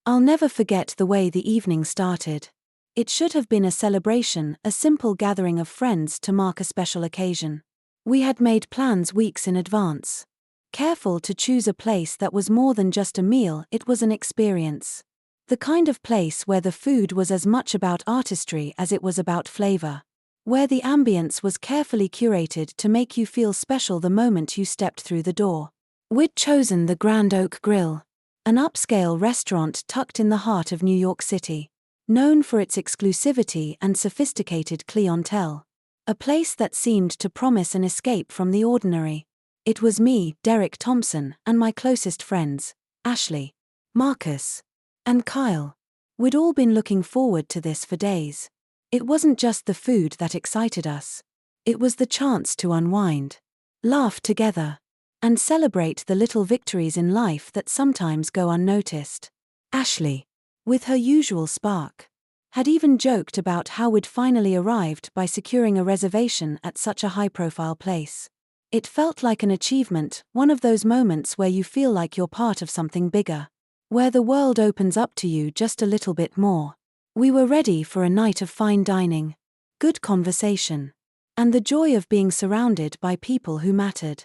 I'll never forget the way the evening started. It should have been a celebration, a simple gathering of friends to mark a special occasion. We had made plans weeks in advance. Careful to choose a place that was more than just a meal, it was an experience. The kind of place where the food was as much about artistry as it was about flavor. Where the ambience was carefully curated to make you feel special the moment you stepped through the door. We'd chosen the Grand Oak Grill, an upscale restaurant tucked in the heart of New York City, known for its exclusivity and sophisticated clientele. A place that seemed to promise an escape from the ordinary. It was me, Derrick Thompson, and my closest friends, Ashley, Marcus, and Kyle. We'd all been looking forward to this for days. It wasn't just the food that excited us. It was the chance to unwind, laugh together, and celebrate the little victories in life that sometimes go unnoticed. Ashley, with her usual spark, had even joked about how we'd finally arrived by securing a reservation at such a high-profile place. It felt like an achievement, one of those moments where you feel like you're part of something bigger, where the world opens up to you just a little bit more. We were ready for a night of fine dining, good conversation, and the joy of being surrounded by people who mattered.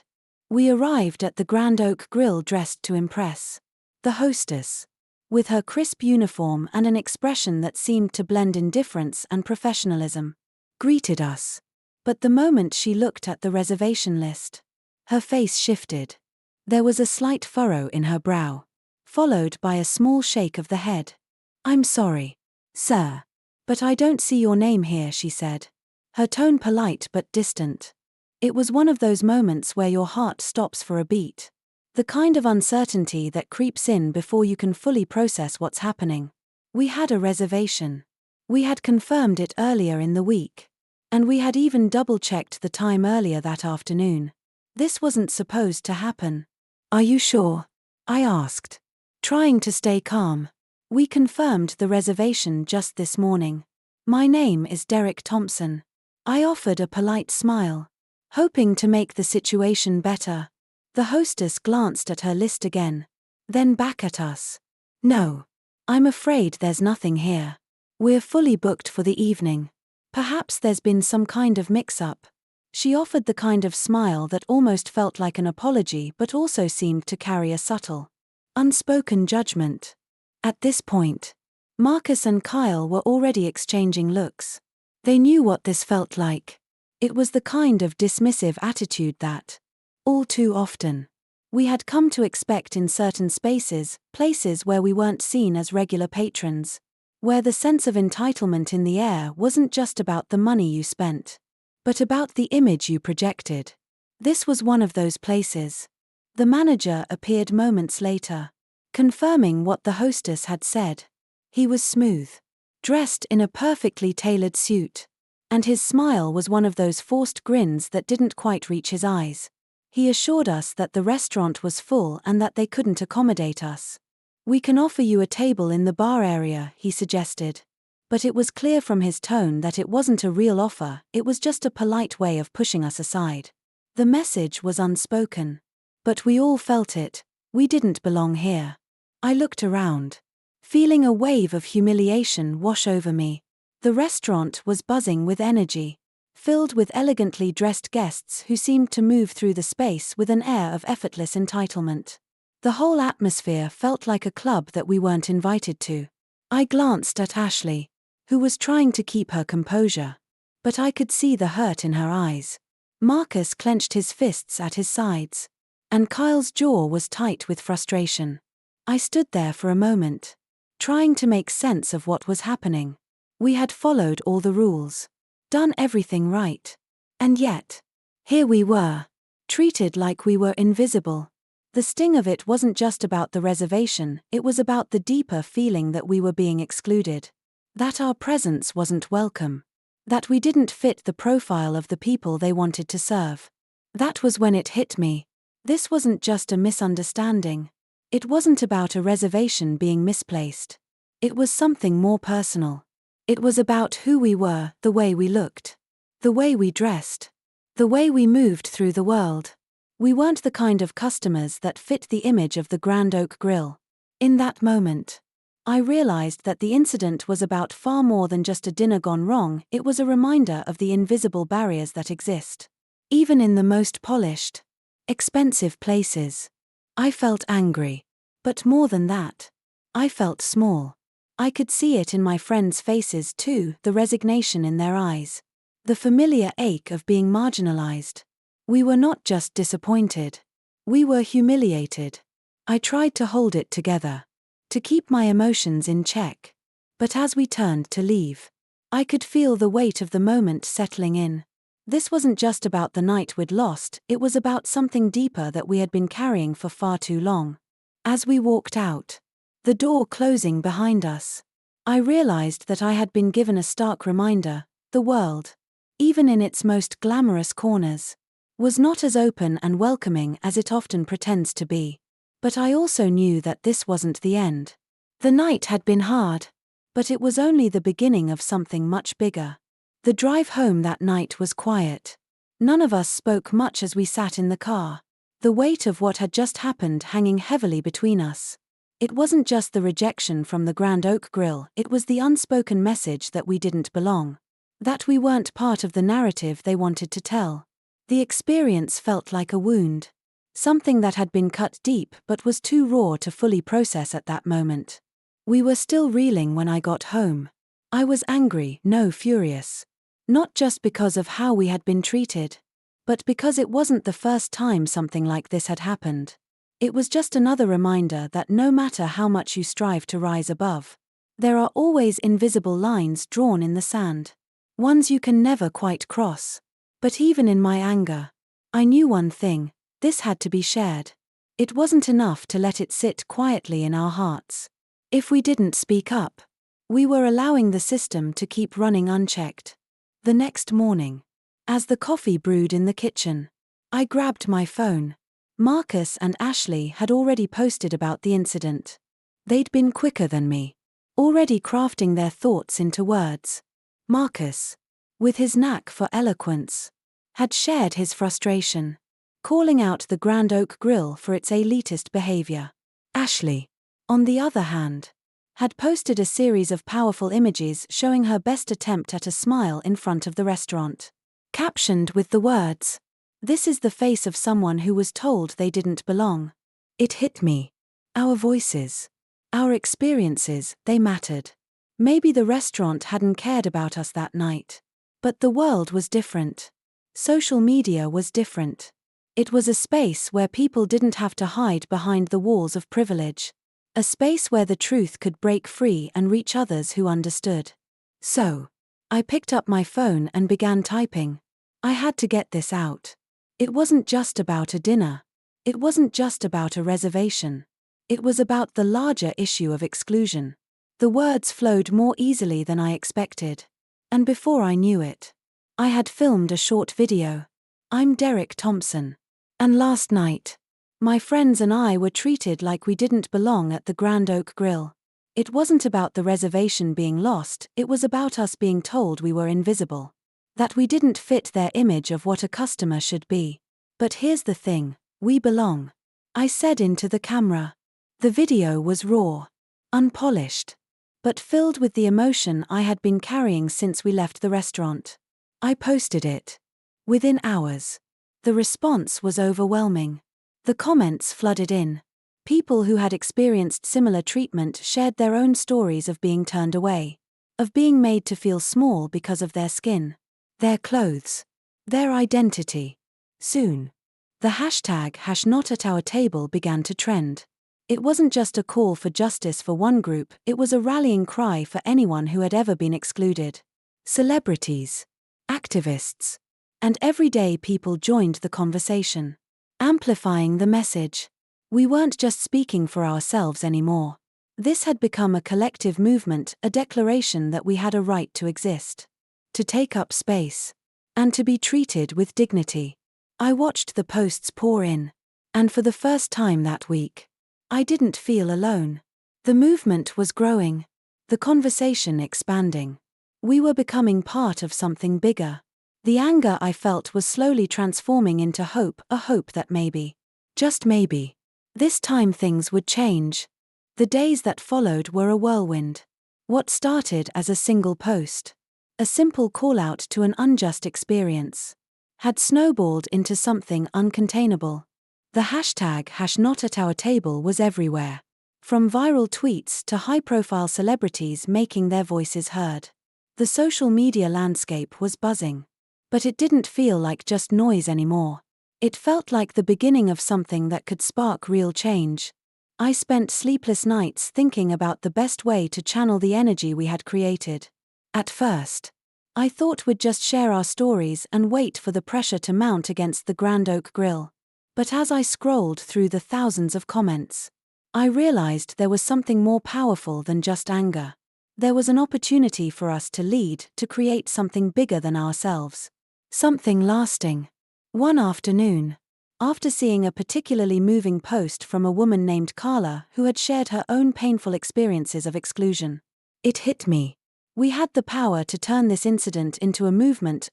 We arrived at the Grand Oak Grill dressed to impress. The hostess, with her crisp uniform and an expression that seemed to blend indifference and professionalism, greeted us. But the moment she looked at the reservation list, her face shifted. There was a slight furrow in her brow, followed by a small shake of the head. "I'm sorry, sir, but I don't see your name here," she said, her tone polite but distant. It was one of those moments where your heart stops for a beat. The kind of uncertainty that creeps in before you can fully process what's happening. We had a reservation. We had confirmed it earlier in the week. And we had even double-checked the time earlier that afternoon. This wasn't supposed to happen. "Are you sure?" I asked, trying to stay calm. "We confirmed the reservation just this morning. My name is Derrick Thompson." I offered a polite smile, hoping to make the situation better. The hostess glanced at her list again, then back at us. "No. I'm afraid there's nothing here. We're fully booked for the evening. Perhaps there's been some kind of mix-up." She offered the kind of smile that almost felt like an apology but also seemed to carry a subtle, unspoken judgment. At this point, Marcus and Kyle were already exchanging looks. They knew what this felt like. It was the kind of dismissive attitude that, all too often, we had come to expect in certain spaces, places where we weren't seen as regular patrons. Where the sense of entitlement in the air wasn't just about the money you spent, but about the image you projected. This was one of those places. The manager appeared moments later, confirming what the hostess had said. He was smooth, dressed in a perfectly tailored suit, and his smile was one of those forced grins that didn't quite reach his eyes. He assured us that the restaurant was full and that they couldn't accommodate us. "We can offer you a table in the bar area," he suggested. But it was clear from his tone that it wasn't a real offer, it was just a polite way of pushing us aside. The message was unspoken. But we all felt it. We didn't belong here. I looked around, feeling a wave of humiliation wash over me. The restaurant was buzzing with energy, filled with elegantly dressed guests who seemed to move through the space with an air of effortless entitlement. The whole atmosphere felt like a club that we weren't invited to. I glanced at Ashley, who was trying to keep her composure, but I could see the hurt in her eyes. Marcus clenched his fists at his sides, and Kyle's jaw was tight with frustration. I stood there for a moment, trying to make sense of what was happening. We had followed all the rules, done everything right, and yet, here we were, treated like we were invisible. The sting of it wasn't just about the reservation, it was about the deeper feeling that we were being excluded. That our presence wasn't welcome. That we didn't fit the profile of the people they wanted to serve. That was when it hit me. This wasn't just a misunderstanding. It wasn't about a reservation being misplaced. It was something more personal. It was about who we were, the way we looked, the way we dressed, the way we moved through the world. We weren't the kind of customers that fit the image of the Grand Oak Grill. In that moment, I realized that the incident was about far more than just a dinner gone wrong. It was a reminder of the invisible barriers that exist, even in the most polished, expensive places. I felt angry. But more than that, I felt small. I could see it in my friends' faces too, the resignation in their eyes, the familiar ache of being marginalized. We were not just disappointed. We were humiliated. I tried to hold it together, to keep my emotions in check. But as we turned to leave, I could feel the weight of the moment settling in. This wasn't just about the night we'd lost, it was about something deeper that we had been carrying for far too long. As we walked out, the door closing behind us, I realized that I had been given a stark reminder: the world, even in its most glamorous corners, was not as open and welcoming as it often pretends to be. But I also knew that this wasn't the end. The night had been hard, but it was only the beginning of something much bigger. The drive home that night was quiet. None of us spoke much as we sat in the car, the weight of what had just happened hanging heavily between us. It wasn't just the rejection from the Grand Oak Grill, it was the unspoken message that we didn't belong, that we weren't part of the narrative they wanted to tell. The experience felt like a wound. Something that had been cut deep but was too raw to fully process at that moment. We were still reeling when I got home. I was angry, no, furious. Not just because of how we had been treated, but because it wasn't the first time something like this had happened. It was just another reminder that no matter how much you strive to rise above, there are always invisible lines drawn in the sand. Ones you can never quite cross. But even in my anger, I knew one thing: this had to be shared. It wasn't enough to let it sit quietly in our hearts. If we didn't speak up, we were allowing the system to keep running unchecked. The next morning, as the coffee brewed in the kitchen, I grabbed my phone. Marcus and Ashley had already posted about the incident. They'd been quicker than me, already crafting their thoughts into words. Marcus, with his knack for eloquence, had shared his frustration, calling out the Grand Oak Grill for its elitist behavior. Ashley, on the other hand, had posted a series of powerful images showing her best attempt at a smile in front of the restaurant, captioned with the words, "This is the face of someone who was told they didn't belong." It hit me. Our voices, our experiences, they mattered. Maybe the restaurant hadn't cared about us that night, but the world was different. Social media was different. It was a space where people didn't have to hide behind the walls of privilege. A space where the truth could break free and reach others who understood. So, I picked up my phone and began typing. I had to get this out. It wasn't just about a dinner. It wasn't just about a reservation. It was about the larger issue of exclusion. The words flowed more easily than I expected. And before I knew it, I had filmed a short video. I'm Derrick Thompson. And last night, my friends and I were treated like we didn't belong at the Grand Oak Grill. It wasn't about the reservation being lost, it was about us being told we were invisible. That we didn't fit their image of what a customer should be. But here's the thing, we belong. I said into the camera. The video was raw, unpolished, but filled with the emotion I had been carrying since we left the restaurant. I posted it. Within hours, the response was overwhelming. The comments flooded in. People who had experienced similar treatment shared their own stories of being turned away, of being made to feel small because of their skin, their clothes, their identity. Soon, the hashtag #NotAtOurTable began to trend. It wasn't just a call for justice for one group, it was a rallying cry for anyone who had ever been excluded. Celebrities, activists, and everyday people joined the conversation, amplifying the message. We weren't just speaking for ourselves anymore. This had become a collective movement, a declaration that we had a right to exist, to take up space, and to be treated with dignity. I watched the posts pour in, and for the first time that week, I didn't feel alone. The movement was growing, the conversation expanding. We were becoming part of something bigger. The anger I felt was slowly transforming into hope, a hope that maybe, just maybe, this time things would change. The days that followed were a whirlwind. What started as a single post, a simple call-out to an unjust experience, had snowballed into something uncontainable. The hashtag #NotAtOurTable was everywhere, from viral tweets to high-profile celebrities making their voices heard. The social media landscape was buzzing. But it didn't feel like just noise anymore. It felt like the beginning of something that could spark real change. I spent sleepless nights thinking about the best way to channel the energy we had created. At first, I thought we'd just share our stories and wait for the pressure to mount against the Grand Oak Grill. But as I scrolled through the thousands of comments, I realized there was something more powerful than just anger. There was an opportunity for us to lead, to create something bigger than ourselves. Something lasting. One afternoon, after seeing a particularly moving post from a woman named Carla who had shared her own painful experiences of exclusion, it hit me. We had the power to turn this incident into a movement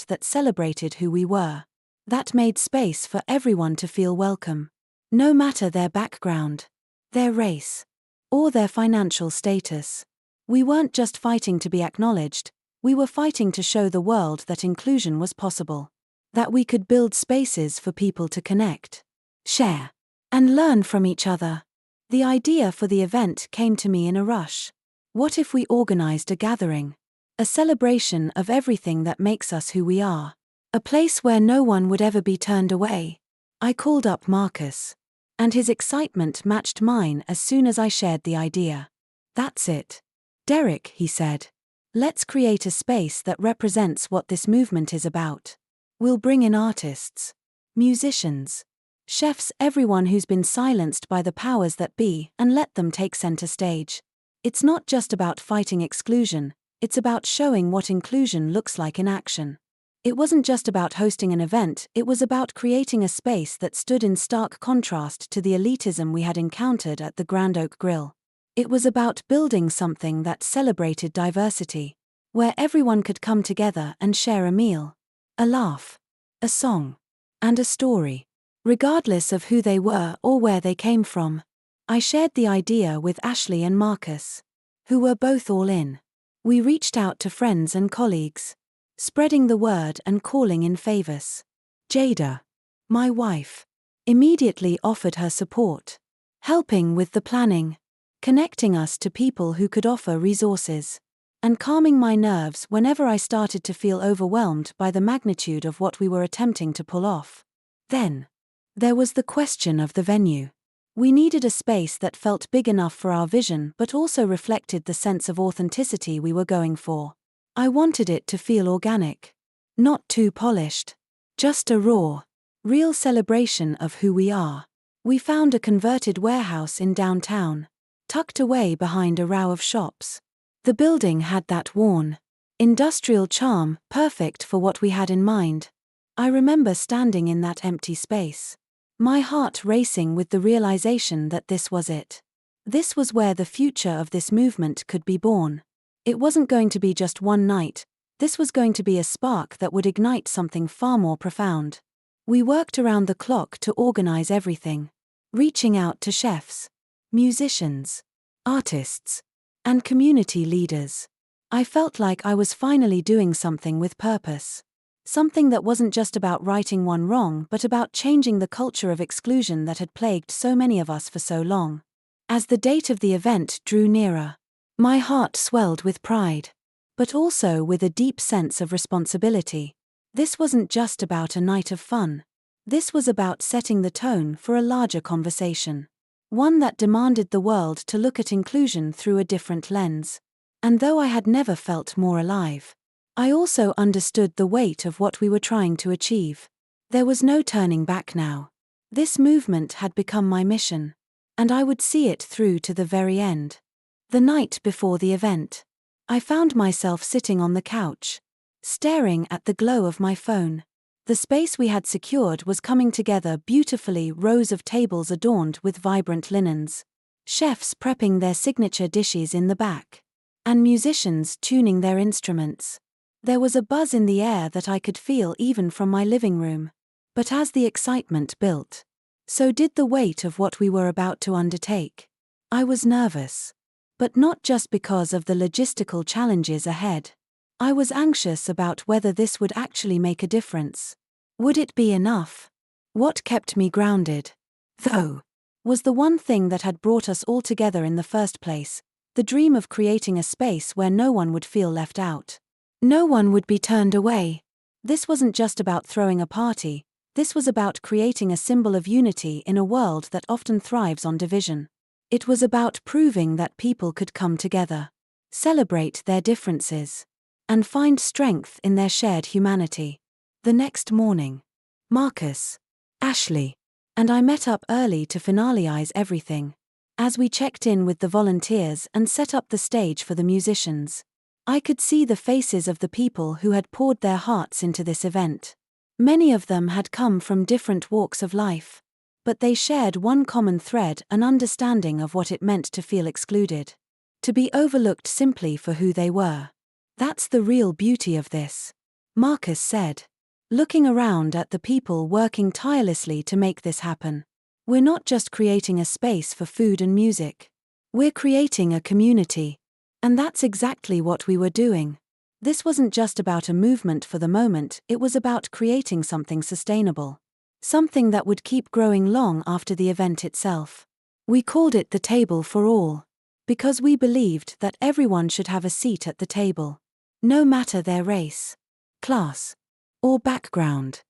that celebrated who we were, that made space for everyone to feel welcome, no matter their background, their race, or their financial status. We weren't just fighting to be acknowledged, we were fighting to show the world that inclusion was possible, that we could build spaces for people to connect, share, and learn from each other. The idea for the event came to me in a rush. What if we organized a gathering? A celebration of everything that makes us who we are. A place where no one would ever be turned away. I called up Marcus, and his excitement matched mine as soon as I shared the idea. That's it. Derrick, he said. Let's create a space that represents what this movement is about. We'll bring in artists, musicians, chefs, everyone who's been silenced by the powers that be, and let them take center stage. It's not just about fighting exclusion, it's about showing what inclusion looks like in action. It wasn't just about hosting an event, it was about creating a space that stood in stark contrast to the elitism we had encountered at the Grand Oak Grill. It was about building something that celebrated diversity, where everyone could come together and share a meal, a laugh, a song, and a story, regardless of who they were or where they came from. I shared the idea with Ashley and Marcus, who were both all in. We reached out to friends and colleagues, spreading the word and calling in favors. Jada, my wife, immediately offered her support, helping with the planning, connecting us to people who could offer resources, and calming my nerves whenever I started to feel overwhelmed by the magnitude of what we were attempting to pull off. Then, there was the question of the venue. We needed a space that felt big enough for our vision but also reflected the sense of authenticity we were going for. I wanted it to feel organic, not too polished, just a raw, real celebration of who we are. We found a converted warehouse in downtown, tucked away behind a row of shops. The building had that worn, industrial charm, perfect for what we had in mind. I remember standing in that empty space, my heart racing with the realization that this was it. This was where the future of this movement could be born. It wasn't going to be just one night, this was going to be a spark that would ignite something far more profound. We worked around the clock to organize everything, reaching out to chefs, musicians, artists, and community leaders. I felt like I was finally doing something with purpose. Something that wasn't just about righting one wrong but about changing the culture of exclusion that had plagued so many of us for so long. As the date of the event drew nearer, my heart swelled with pride, but also with a deep sense of responsibility. This wasn't just about a night of fun. This was about setting the tone for a larger conversation. One that demanded the world to look at inclusion through a different lens. And though I had never felt more alive, I also understood the weight of what we were trying to achieve. There was no turning back now. This movement had become my mission, and I would see it through to the very end. The night before the event, I found myself sitting on the couch, staring at the glow of my phone. The space we had secured was coming together beautifully, rows of tables adorned with vibrant linens, chefs prepping their signature dishes in the back, and musicians tuning their instruments. There was a buzz in the air that I could feel even from my living room. But as the excitement built, so did the weight of what we were about to undertake. I was nervous. But not just because of the logistical challenges ahead. I was anxious about whether this would actually make a difference. Would it be enough? What kept me grounded, though, was the one thing that had brought us all together in the first place: the dream of creating a space where no one would feel left out. No one would be turned away. This wasn't just about throwing a party, this was about creating a symbol of unity in a world that often thrives on division. It was about proving that people could come together, celebrate their differences, and find strength in their shared humanity. The next morning, Marcus, Ashley, and I met up early to finalize everything. As we checked in with the volunteers and set up the stage for the musicians, I could see the faces of the people who had poured their hearts into this event. Many of them had come from different walks of life, but they shared one common thread: an understanding of what it meant to feel excluded, to be overlooked simply for who they were. That's the real beauty of this, Marcus said, looking around at the people working tirelessly to make this happen. We're not just creating a space for food and music. We're creating a community. And that's exactly what we were doing. This wasn't just about a movement for the moment, it was about creating something sustainable. Something that would keep growing long after the event itself. We called it the Table for All, because we believed that everyone should have a seat at the table, no matter their race, class, or background.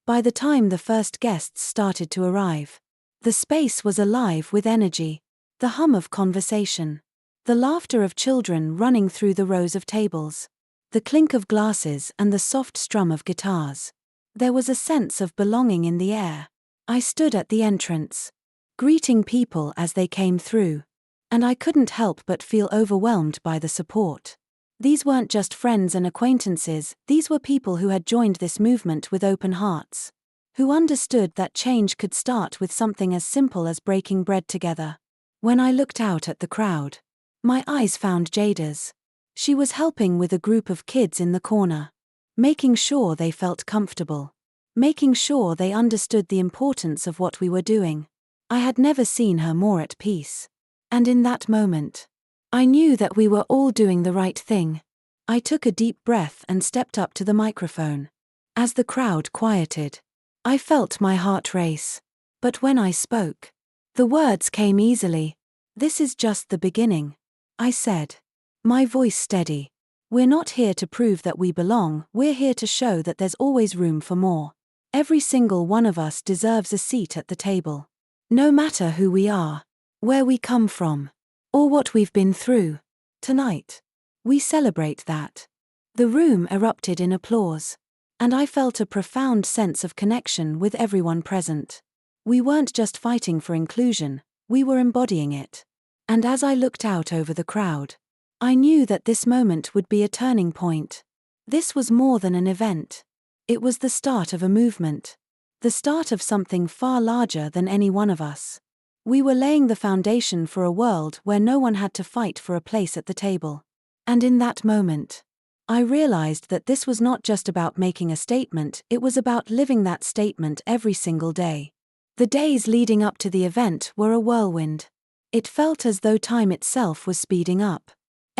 By the time the first guests started to arrive, the space was alive with energy, the hum of conversation, the laughter of children running through the rows of tables, the clink of glasses and the soft strum of guitars. There was a sense of belonging in the air. I stood at the entrance, greeting people as they came through, and I couldn't help but feel overwhelmed by the support. These weren't just friends and acquaintances, these were people who had joined this movement with open hearts, who understood that change could start with something as simple as breaking bread together. When I looked out at the crowd, my eyes found Jada's. She was helping with a group of kids in the corner, making sure they felt comfortable, making sure they understood the importance of what we were doing. I had never seen her more at peace. And in that moment, I knew that we were all doing the right thing. I took a deep breath and stepped up to the microphone. As the crowd quieted, I felt my heart race. But when I spoke, the words came easily. "This is just the beginning," I said, my voice steady. "We're not here to prove that we belong, we're here to show that there's always room for more. Every single one of us deserves a seat at the table. No matter who we are, where we come from, or what we've been through. Tonight, we celebrate that." The room erupted in applause, and I felt a profound sense of connection with everyone present. We weren't just fighting for inclusion, we were embodying it. And as I looked out over the crowd, I knew that this moment would be a turning point. This was more than an event. It was the start of a movement. The start of something far larger than any one of us. We were laying the foundation for a world where no one had to fight for a place at the table. And in that moment, I realized that this was not just about making a statement, it was about living that statement every single day. The days leading up to the event were a whirlwind. It felt as though time itself was speeding up.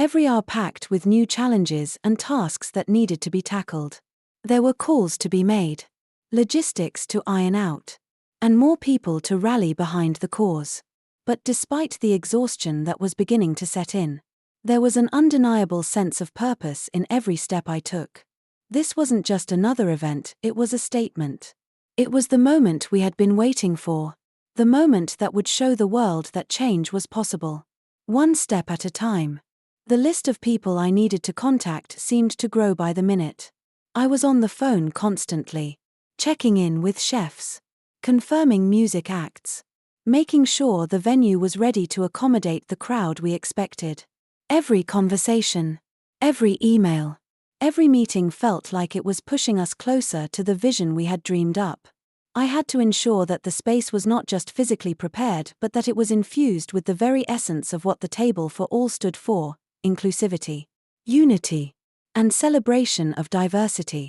Every hour packed with new challenges and tasks that needed to be tackled. There were calls to be made, logistics to iron out, and more people to rally behind the cause. But despite the exhaustion that was beginning to set in, there was an undeniable sense of purpose in every step I took. This wasn't just another event, it was a statement. It was the moment we had been waiting for, the moment that would show the world that change was possible. One step at a time. The list of people I needed to contact seemed to grow by the minute. I was on the phone constantly, checking in with chefs, confirming music acts, making sure the venue was ready to accommodate the crowd we expected. Every conversation, every email, every meeting felt like it was pushing us closer to the vision we had dreamed up. I had to ensure that the space was not just physically prepared but that it was infused with the very essence of what the Table for All stood for: inclusivity, unity, and celebration of diversity.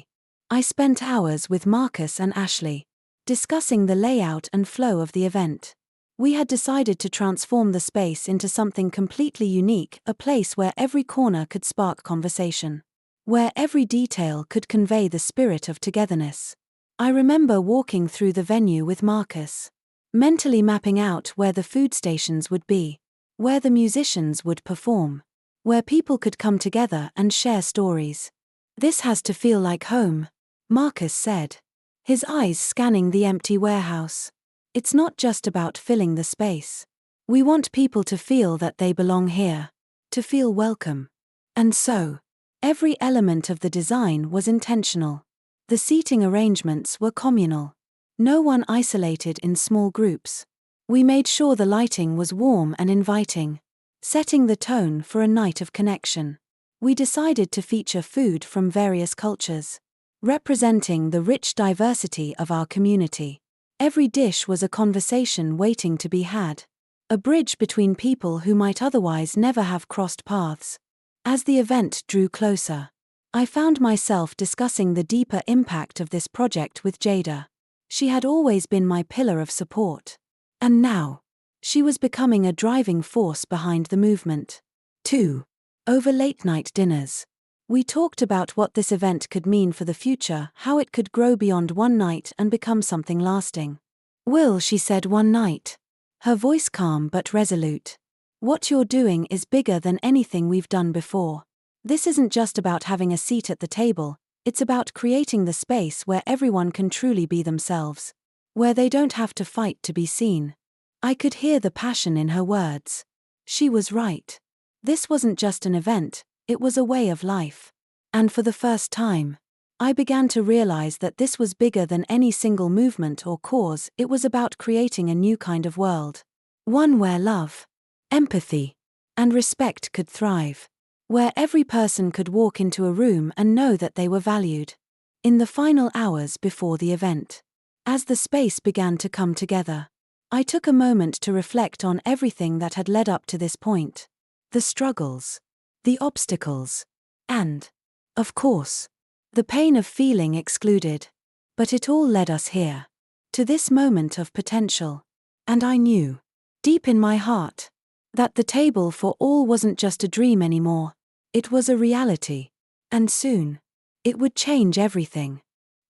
I spent hours with Marcus and Ashley, discussing the layout and flow of the event. We had decided to transform the space into something completely unique, a place where every corner could spark conversation, where every detail could convey the spirit of togetherness. I remember walking through the venue with Marcus, mentally mapping out where the food stations would be, where the musicians would perform, where people could come together and share stories. "This has to feel like home," Marcus said, his eyes scanning the empty warehouse. "It's not just about filling the space. We want people to feel that they belong here, to feel welcome." And so, every element of the design was intentional. The seating arrangements were communal. No one isolated in small groups. We made sure the lighting was warm and inviting, setting the tone for a night of connection. We decided to feature food from various cultures, representing the rich diversity of our community. Every dish was a conversation waiting to be had, a bridge between people who might otherwise never have crossed paths. As the event drew closer, I found myself discussing the deeper impact of this project with Jada. She had always been my pillar of support. And now, she was becoming a driving force behind the movement. 2. Over late-night dinners, we talked about what this event could mean for the future, how it could grow beyond one night and become something lasting. "Will," she said one night, her voice calm but resolute, "what you're doing is bigger than anything we've done before. This isn't just about having a seat at the table, it's about creating the space where everyone can truly be themselves, where they don't have to fight to be seen." I could hear the passion in her words. She was right. This wasn't just an event, it was a way of life. And for the first time, I began to realize that this was bigger than any single movement or cause. It was about creating a new kind of world. One where love, empathy, and respect could thrive. Where every person could walk into a room and know that they were valued. In the final hours before the event, as the space began to come together, I took a moment to reflect on everything that had led up to this point. The struggles, the obstacles, and, of course, the pain of feeling excluded. But it all led us here, to this moment of potential. And I knew, deep in my heart, that the table for all wasn't just a dream anymore. It was a reality. And soon, it would change everything.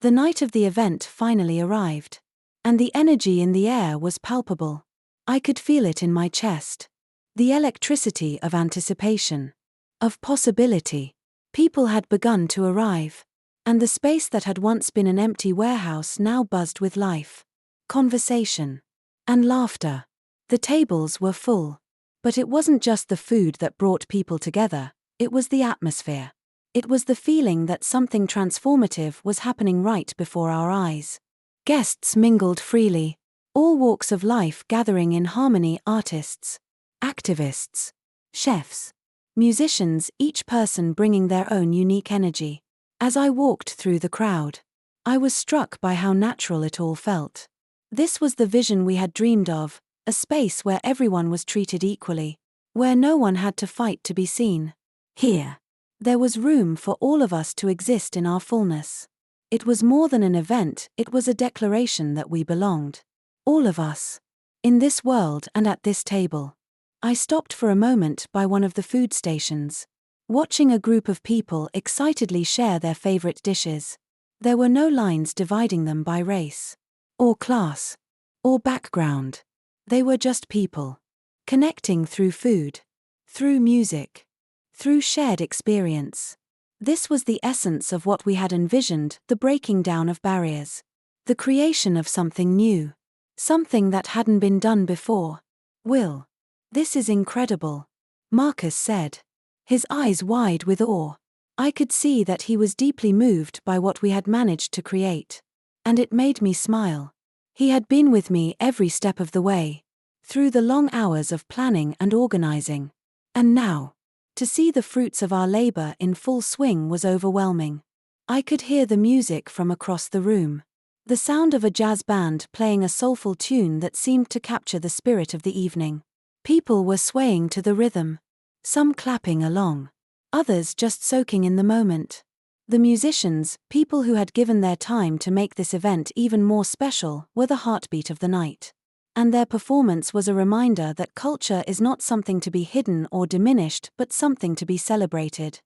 The night of the event finally arrived. And the energy in the air was palpable. I could feel it in my chest. The electricity of anticipation, of possibility. People had begun to arrive. And the space that had once been an empty warehouse now buzzed with life, conversation, and laughter. The tables were full. But it wasn't just the food that brought people together. It was the atmosphere. It was the feeling that something transformative was happening right before our eyes. Guests mingled freely, all walks of life gathering in harmony: artists, activists, chefs, musicians, each person bringing their own unique energy. As I walked through the crowd, I was struck by how natural it all felt. This was the vision we had dreamed of, a space where everyone was treated equally, where no one had to fight to be seen. Here, there was room for all of us to exist in our fullness. It was more than an event, it was a declaration that we belonged. All of us. In this world and at this table. I stopped for a moment by one of the food stations, watching a group of people excitedly share their favorite dishes. There were no lines dividing them by race, or class, or background. They were just people, connecting through food, through music, through shared experience. This was the essence of what we had envisioned, the breaking down of barriers, the creation of something new, something that hadn't been done before. "Will, this is incredible," Marcus said, his eyes wide with awe. I could see that he was deeply moved by what we had managed to create. And it made me smile. He had been with me every step of the way, through the long hours of planning and organizing. And now, to see the fruits of our labor in full swing was overwhelming. I could hear the music from across the room, the sound of a jazz band playing a soulful tune that seemed to capture the spirit of the evening. People were swaying to the rhythm, some clapping along, others just soaking in the moment. The musicians, people who had given their time to make this event even more special, were the heartbeat of the night. And their performance was a reminder that culture is not something to be hidden or diminished but something to be celebrated.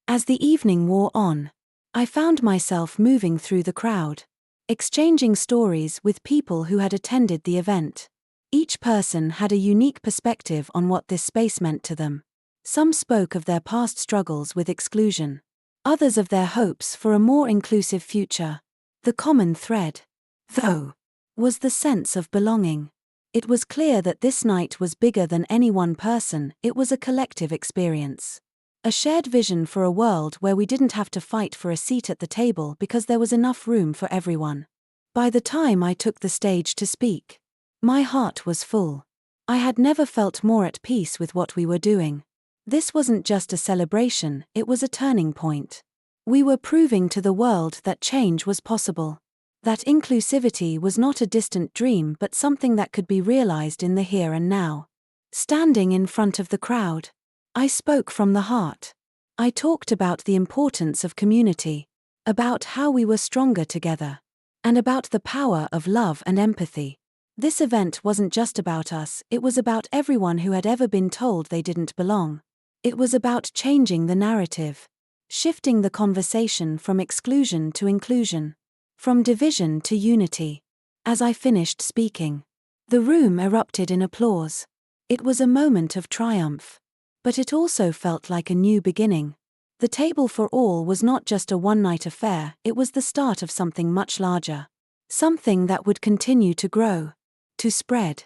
As the evening wore on, I found myself moving through the crowd, exchanging stories with people who had attended the event. Each person had a unique perspective on what this space meant to them. Some spoke of their past struggles with exclusion, others of their hopes for a more inclusive future. The common thread, though, was the sense of belonging. It was clear that this night was bigger than any one person, it was a collective experience. A shared vision for a world where we didn't have to fight for a seat at the table because there was enough room for everyone. By the time I took the stage to speak, my heart was full. I had never felt more at peace with what we were doing. This wasn't just a celebration, it was a turning point. We were proving to the world that change was possible. That inclusivity was not a distant dream but something that could be realized in the here and now. Standing in front of the crowd, I spoke from the heart. I talked about the importance of community, about how we were stronger together, and about the power of love and empathy. This event wasn't just about us, it was about everyone who had ever been told they didn't belong. It was about changing the narrative, shifting the conversation from exclusion to inclusion, from division to unity. As I finished speaking, the room erupted in applause. It was a moment of triumph. But it also felt like a new beginning. The table for all was not just a one-night affair, it was the start of something much larger. Something that would continue to grow, to spread,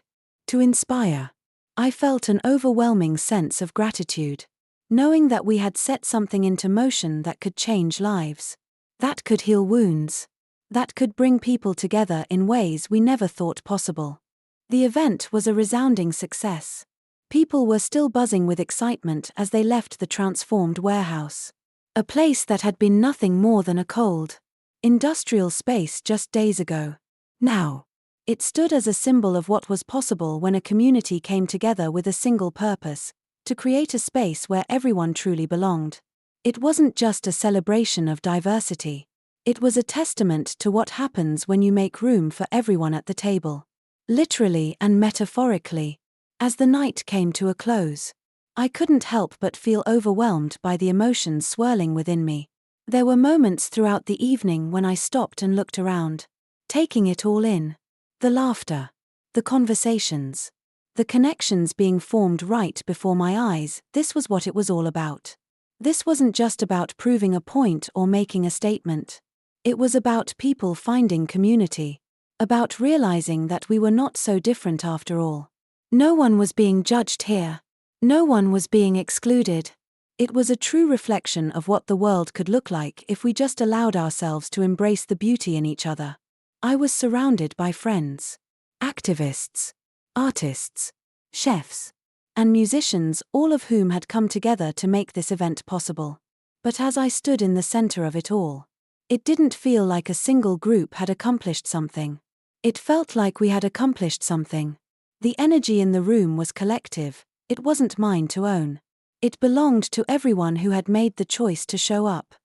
to inspire. I felt an overwhelming sense of gratitude, knowing that we had set something into motion that could change lives, that could heal wounds, that could bring people together in ways we never thought possible. The event was a resounding success. People were still buzzing with excitement as they left the transformed warehouse. A place that had been nothing more than a cold, industrial space just days ago. Now, it stood as a symbol of what was possible when a community came together with a single purpose, to create a space where everyone truly belonged. It wasn't just a celebration of diversity. It was a testament to what happens when you make room for everyone at the table. Literally and metaphorically. As the night came to a close, I couldn't help but feel overwhelmed by the emotions swirling within me. There were moments throughout the evening when I stopped and looked around, taking it all in. The laughter, the conversations, the connections being formed right before my eyes. This was what it was all about. This wasn't just about proving a point or making a statement. It was about people finding community, about realizing that we were not so different after all. No one was being judged here. No one was being excluded. It was a true reflection of what the world could look like if we just allowed ourselves to embrace the beauty in each other. I was surrounded by friends, activists, artists, chefs, and musicians, all of whom had come together to make this event possible. But as I stood in the center of it all, it didn't feel like a single group had accomplished something. It felt like we had accomplished something. The energy in the room was collective, it wasn't mine to own. It belonged to everyone who had made the choice to show up.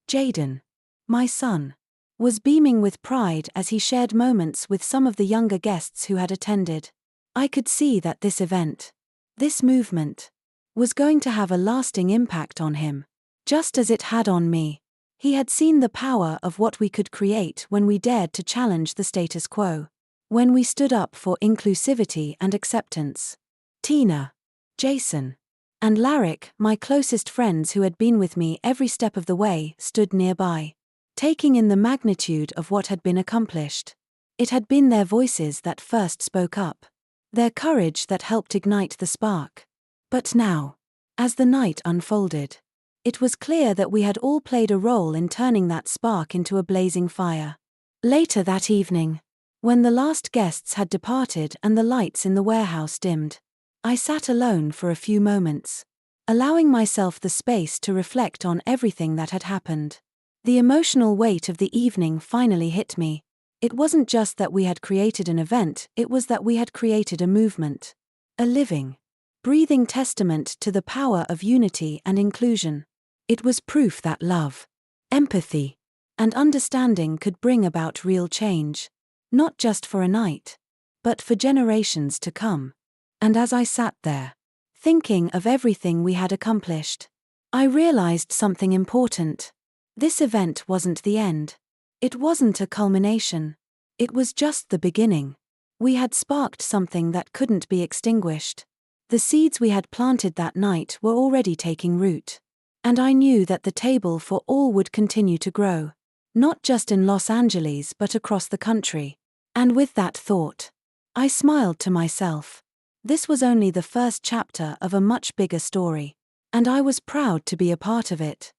Jaden, my son, was beaming with pride as he shared moments with some of the younger guests who had attended. I could see that this event, this movement, was going to have a lasting impact on him, just as it had on me. He had seen the power of what we could create when we dared to challenge the status quo. When we stood up for inclusivity and acceptance. Tina, Jason, and Derrick, my closest friends who had been with me every step of the way, stood nearby, taking in the magnitude of what had been accomplished. It had been their voices that first spoke up, their courage that helped ignite the spark. But now, as the night unfolded, it was clear that we had all played a role in turning that spark into a blazing fire. Later that evening, when the last guests had departed and the lights in the warehouse dimmed, I sat alone for a few moments, allowing myself the space to reflect on everything that had happened. The emotional weight of the evening finally hit me. It wasn't just that we had created an event, it was that we had created a movement. A living, breathing testament to the power of unity and inclusion. It was proof that love, empathy, and understanding could bring about real change. Not just for a night, but for generations to come. And as I sat there, thinking of everything we had accomplished, I realized something important. This event wasn't the end. It wasn't a culmination. It was just the beginning. We had sparked something that couldn't be extinguished. The seeds we had planted that night were already taking root. And I knew that the table for all would continue to grow, not just in Los Angeles but across the country. And with that thought, I smiled to myself. This was only the first chapter of a much bigger story, and I was proud to be a part of it.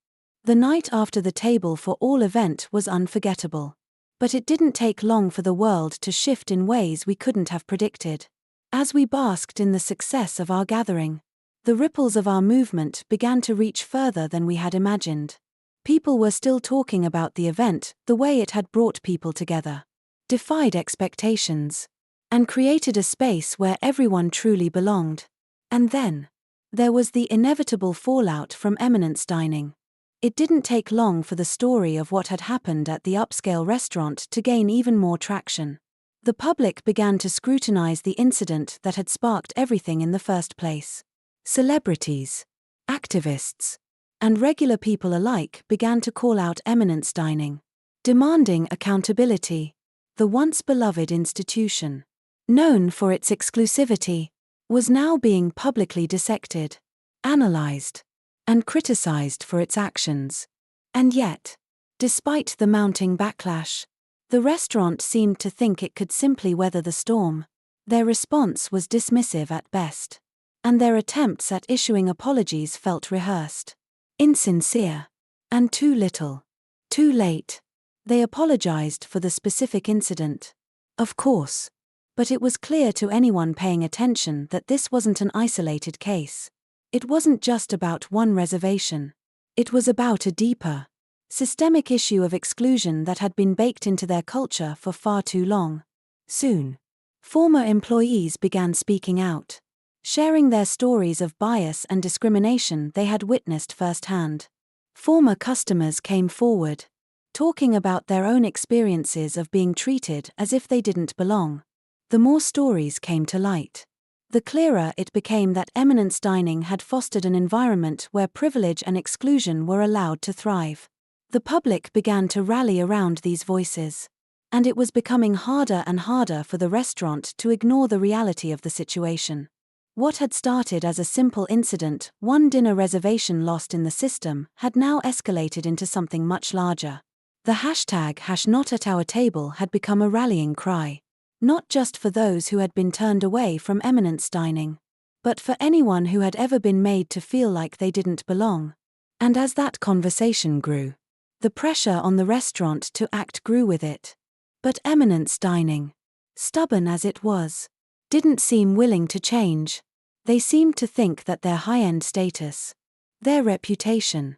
The night after the Table for All event was unforgettable. But it didn't take long for the world to shift in ways we couldn't have predicted. As we basked in the success of our gathering, the ripples of our movement began to reach further than we had imagined. People were still talking about the event, the way it had brought people together, defied expectations, and created a space where everyone truly belonged. And then, there was the inevitable fallout from Eminence Dining. It didn't take long for the story of what had happened at the upscale restaurant to gain even more traction. The public began to scrutinize the incident that had sparked everything in the first place. Celebrities, activists, and regular people alike began to call out Eminence Dining, demanding accountability. The once beloved institution, known for its exclusivity, was now being publicly dissected, analyzed, and criticized for its actions. And yet, despite the mounting backlash, the restaurant seemed to think it could simply weather the storm. Their response was dismissive at best, and their attempts at issuing apologies felt rehearsed, insincere, and too little, too late. They apologized for the specific incident, of course, but it was clear to anyone paying attention that this wasn't an isolated case. It wasn't just about one reservation. It was about a deeper, systemic issue of exclusion that had been baked into their culture for far too long. Soon, former employees began speaking out, sharing their stories of bias and discrimination they had witnessed firsthand. Former customers came forward, talking about their own experiences of being treated as if they didn't belong. The more stories came to light, the clearer it became that Eminence Dining had fostered an environment where privilege and exclusion were allowed to thrive. The public began to rally around these voices, and it was becoming harder and harder for the restaurant to ignore the reality of the situation. What had started as a simple incident, one dinner reservation lost in the system, had now escalated into something much larger. The hashtag #NotAtOurTable had become a rallying cry, not just for those who had been turned away from Eminence Dining, but for anyone who had ever been made to feel like they didn't belong. And as that conversation grew, the pressure on the restaurant to act grew with it. But Eminence Dining, stubborn as it was, didn't seem willing to change. They seemed to think that their high-end status, their reputation,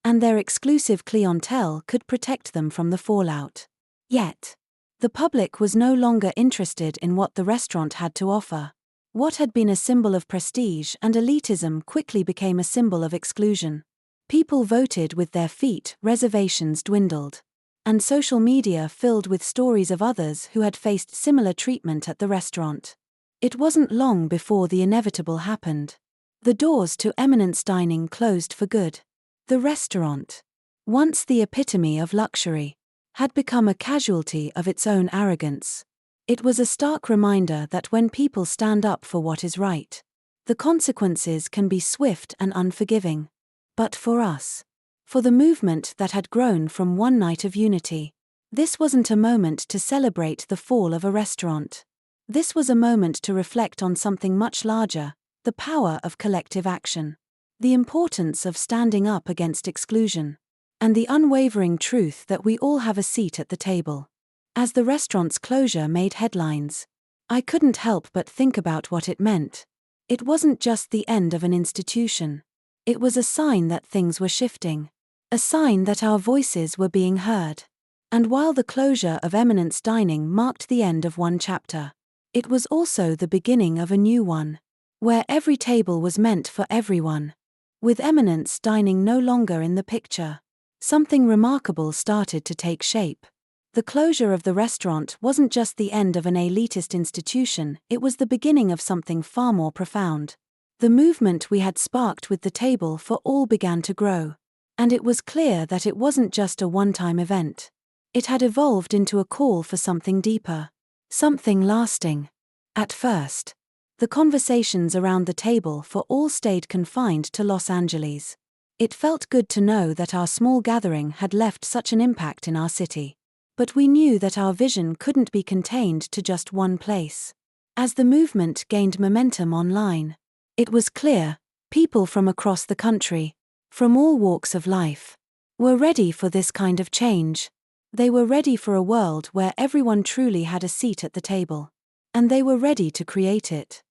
and their exclusive clientele could protect them from the fallout. Yet, the public was no longer interested in what the restaurant had to offer. What had been a symbol of prestige and elitism quickly became a symbol of exclusion. People voted with their feet, reservations dwindled, and social media filled with stories of others who had faced similar treatment at the restaurant. It wasn't long before the inevitable happened. The doors to Eminence Dining closed for good. The restaurant, once the epitome of luxury, had become a casualty of its own arrogance. It was a stark reminder that when people stand up for what is right, the consequences can be swift and unforgiving. But for us, for the movement that had grown from one night of unity, this wasn't a moment to celebrate the fall of a restaurant. This was a moment to reflect on something much larger, the power of collective action, the importance of standing up against exclusion, and the unwavering truth that we all have a seat at the table. As the restaurant's closure made headlines, I couldn't help but think about what it meant. It wasn't just the end of an institution. It was a sign that things were shifting, a sign that our voices were being heard. And while the closure of Eminence Dining marked the end of one chapter, it was also the beginning of a new one, where every table was meant for everyone. With Eminence Dining no longer in the picture, something remarkable started to take shape. The closure of the restaurant wasn't just the end of an elitist institution, it was the beginning of something far more profound. The movement we had sparked with the table for all began to grow. And it was clear that it wasn't just a one-time event. It had evolved into a call for something deeper. Something lasting. At first, the conversations around the table for all stayed confined to Los Angeles. It felt good to know that our small gathering had left such an impact in our city. But we knew that our vision couldn't be contained to just one place. As the movement gained momentum online, it was clear, people from across the country, from all walks of life, were ready for this kind of change. They were ready for a world where everyone truly had a seat at the table. And they were ready to create it.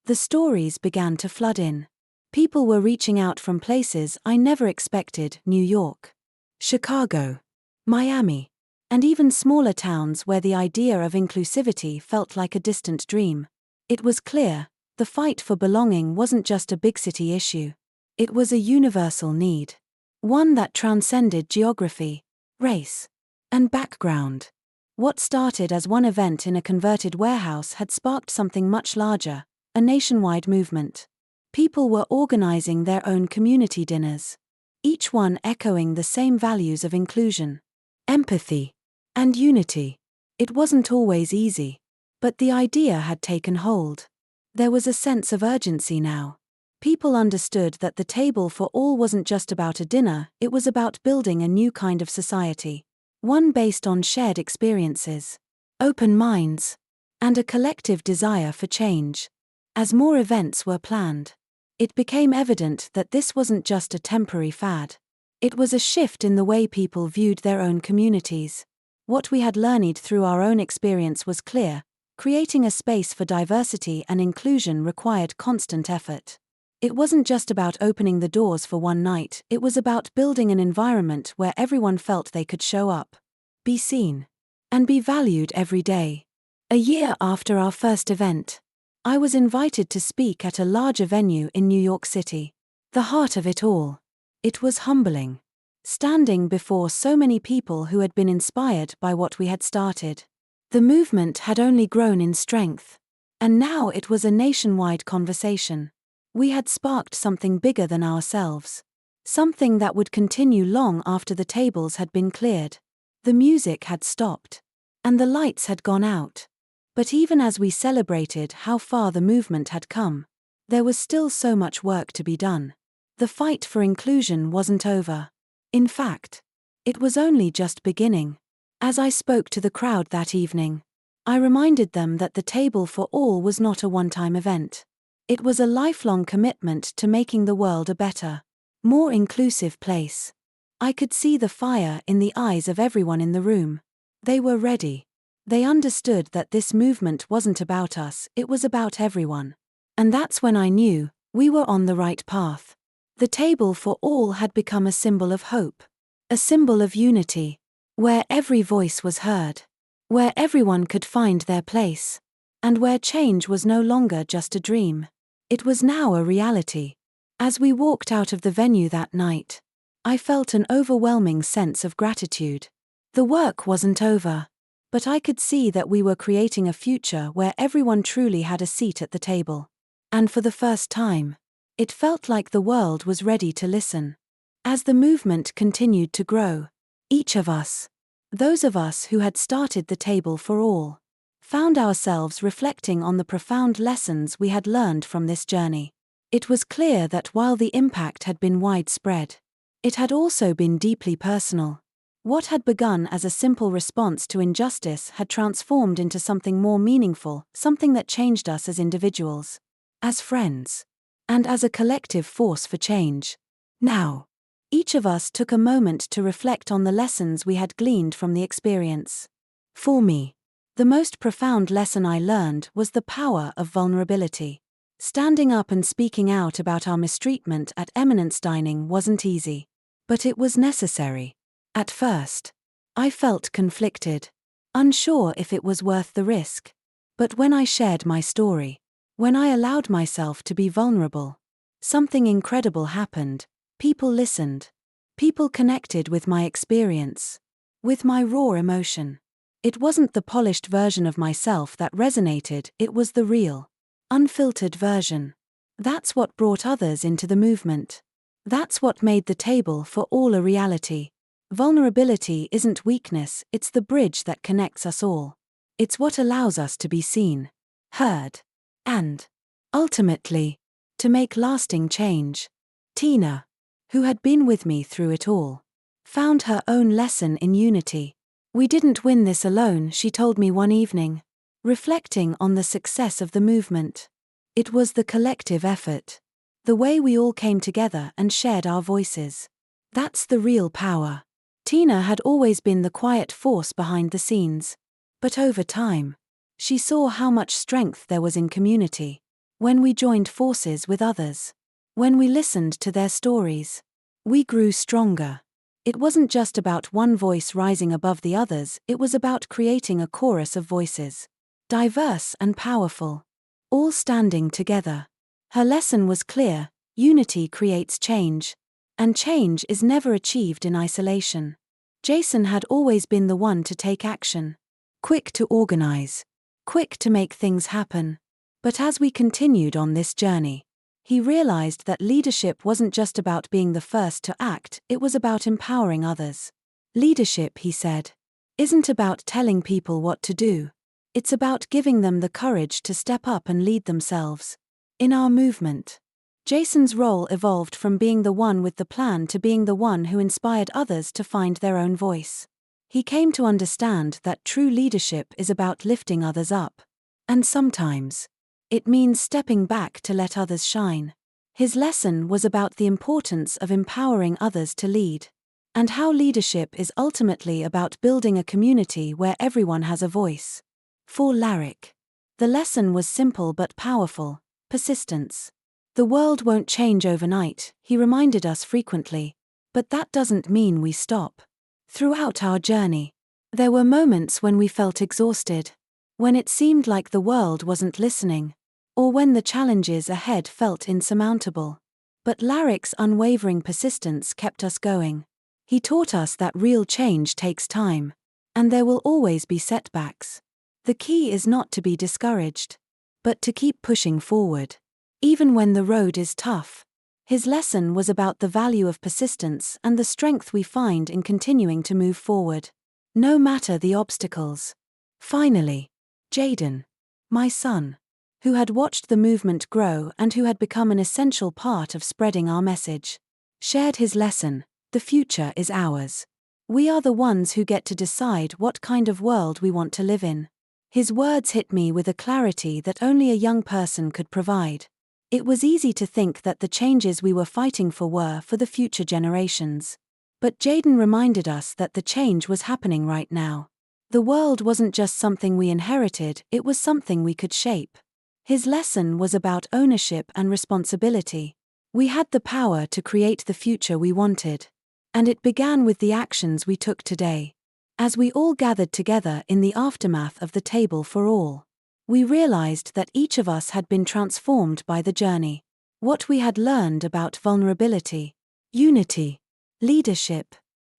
The stories began to flood in. People were reaching out from places I never expected: New York, Chicago, Miami, and even smaller towns where the idea of inclusivity felt like a distant dream. It was clear, the fight for belonging wasn't just a big city issue. It was a universal need. One that transcended geography, race, and background. What started as one event in a converted warehouse had sparked something much larger, a nationwide movement. People were organizing their own community dinners, each one echoing the same values of inclusion, empathy, and unity. It wasn't always easy, but the idea had taken hold. There was a sense of urgency now. People understood that the table for all wasn't just about a dinner, it was about building a new kind of society. One based on shared experiences, open minds, and a collective desire for change. As more events were planned, it became evident that this wasn't just a temporary fad. It was a shift in the way people viewed their own communities. What we had learned through our own experience was clear: creating a space for diversity and inclusion required constant effort. It wasn't just about opening the doors for one night, it was about building an environment where everyone felt they could show up, be seen, and be valued every day. A year after our first event, I was invited to speak at a larger venue in New York City. The heart of it all. It was humbling. Standing before so many people who had been inspired by what we had started. The movement had only grown in strength. And now it was a nationwide conversation. We had sparked something bigger than ourselves. Something that would continue long after the tables had been cleared. The music had stopped. And the lights had gone out. But even as we celebrated how far the movement had come, there was still so much work to be done. The fight for inclusion wasn't over. In fact, it was only just beginning. As I spoke to the crowd that evening, I reminded them that the table for all was not a one-time event. It was a lifelong commitment to making the world a better, more inclusive place. I could see the fire in the eyes of everyone in the room. They were ready. They understood that this movement wasn't about us, it was about everyone. And that's when I knew we were on the right path. The table for all had become a symbol of hope, a symbol of unity, where every voice was heard, where everyone could find their place, and where change was no longer just a dream. It was now a reality. As we walked out of the venue that night, I felt an overwhelming sense of gratitude. The work wasn't over, but I could see that we were creating a future where everyone truly had a seat at the table. And for the first time, it felt like the world was ready to listen. As the movement continued to grow, each of us, those of us who had started the table for all, found ourselves reflecting on the profound lessons we had learned from this journey. It was clear that while the impact had been widespread, it had also been deeply personal. What had begun as a simple response to injustice had transformed into something more meaningful, something that changed us as individuals, as friends, and as a collective force for change. Now, each of us took a moment to reflect on the lessons we had gleaned from the experience. For me, the most profound lesson I learned was the power of vulnerability. Standing up and speaking out about our mistreatment at Eminence Dining wasn't easy, but it was necessary. At first, I felt conflicted, unsure if it was worth the risk. But when I shared my story, when I allowed myself to be vulnerable, something incredible happened. People listened. People connected with my experience, with my raw emotion. It wasn't the polished version of myself that resonated, it was the real, unfiltered version. That's what brought others into the movement. That's what made the table for all a reality. Vulnerability isn't weakness, it's the bridge that connects us all. It's what allows us to be seen, heard, and, ultimately, to make lasting change. Tina, who had been with me through it all, found her own lesson in unity. We didn't win this alone, she told me one evening, reflecting on the success of the movement. It was the collective effort. The way we all came together and shared our voices. That's the real power. Tina had always been the quiet force behind the scenes. But over time, she saw how much strength there was in community. When we joined forces with others. When we listened to their stories. We grew stronger. It wasn't just about one voice rising above the others, it was about creating a chorus of voices. Diverse and powerful. All standing together. Her lesson was clear: unity creates change. And change is never achieved in isolation. Jason had always been the one to take action. Quick to organize. Quick to make things happen. But as we continued on this journey, he realized that leadership wasn't just about being the first to act, it was about empowering others. Leadership, he said, isn't about telling people what to do. It's about giving them the courage to step up and lead themselves. In our movement, Jason's role evolved from being the one with the plan to being the one who inspired others to find their own voice. He came to understand that true leadership is about lifting others up. And sometimes, it means stepping back to let others shine. His lesson was about the importance of empowering others to lead, and how leadership is ultimately about building a community where everyone has a voice. For Derrick, the lesson was simple but powerful: persistence. The world won't change overnight, he reminded us frequently, but that doesn't mean we stop. Throughout our journey, there were moments when we felt exhausted, when it seemed like the world wasn't listening, or when the challenges ahead felt insurmountable. But Derrick's unwavering persistence kept us going. He taught us that real change takes time, and there will always be setbacks. The key is not to be discouraged, but to keep pushing forward, even when the road is tough. His lesson was about the value of persistence and the strength we find in continuing to move forward, no matter the obstacles. Finally, Jaden, my son, who had watched the movement grow and who had become an essential part of spreading our message, shared his lesson: the future is ours. We are the ones who get to decide what kind of world we want to live in. His words hit me with a clarity that only a young person could provide. It was easy to think that the changes we were fighting for were for the future generations. But Jaden reminded us that the change was happening right now. The world wasn't just something we inherited, it was something we could shape. His lesson was about ownership and responsibility. We had the power to create the future we wanted. And it began with the actions we took today. As we all gathered together in the aftermath of the Table for All, we realized that each of us had been transformed by the journey. What we had learned about vulnerability, unity, leadership,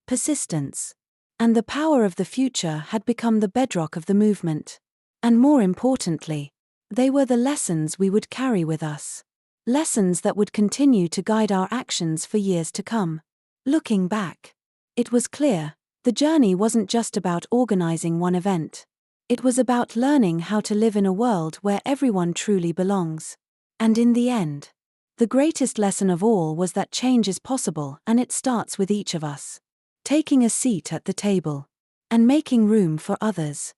persistence, and the power of the future had become the bedrock of the movement. And more importantly, they were the lessons we would carry with us. Lessons that would continue to guide our actions for years to come. Looking back, it was clear, the journey wasn't just about organizing one event. It was about learning how to live in a world where everyone truly belongs. And in the end, the greatest lesson of all was that change is possible, and it starts with each of us taking a seat at the table and making room for others.